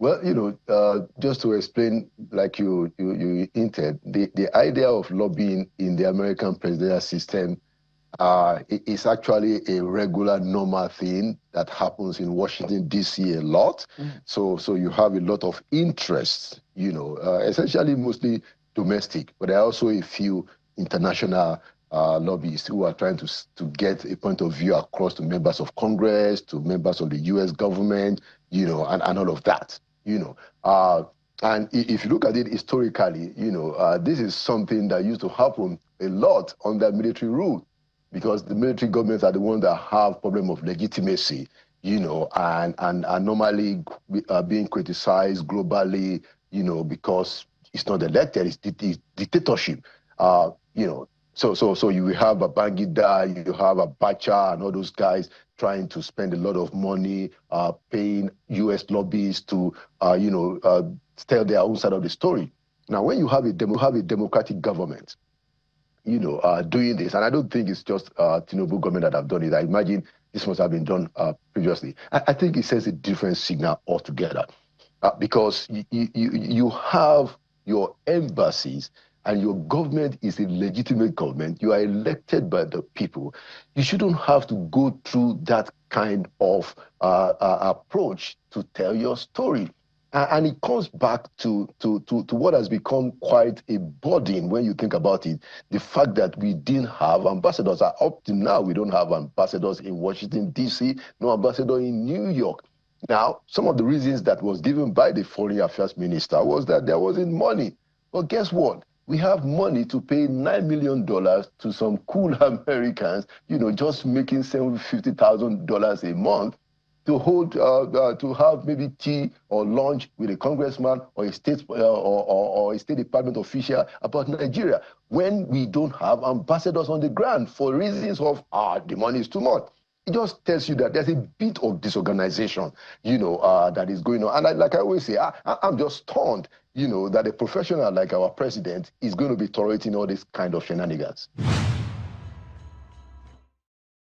Well, just to explain, like you hinted, the idea of lobbying in the American presidential system is actually a regular, normal thing that happens in Washington, D.C. a lot. So you have a lot of interests, essentially mostly domestic, but there are also a few international lobbyists who are trying to get a point of view across to members of Congress, to members of the U.S. government, and all of that, and if you look at it historically, this is something that used to happen a lot under military rule, because the military governments are the ones that have problem of legitimacy, and normally being criticized globally, because it's not elected, it's dictatorship, So you have a Babangida, you have a Abacha, and all those guys trying to spend a lot of money paying U.S. lobbyists to, tell their own side of the story. Now, when you have a democratic government, doing this, and I don't think it's just Tinubu government that have done it. I imagine this must have been done previously. I think it sends a different signal altogether, because you have your embassies, and your government is a legitimate government. You are elected by the people. You shouldn't have to go through that kind of approach to tell your story. And it comes back to what has become quite a burden when you think about it. The fact that we didn't have ambassadors. Up to now, we don't have ambassadors in Washington, D.C., no ambassador in New York. Now, some of the reasons that was given by the Foreign Affairs Minister was that there wasn't money. But guess what? We have money to pay $9 million to some cool Americans, just making $750,000 a month to hold, to have maybe tea or lunch with a congressman or a state or a State Department official about Nigeria, when we don't have ambassadors on the ground for reasons of, the money is too much. It just tells you that there's a bit of disorganization, that is going on. And like I always say, I'm just stunned, that a professional like our president is going to be tolerating all this kind of shenanigans.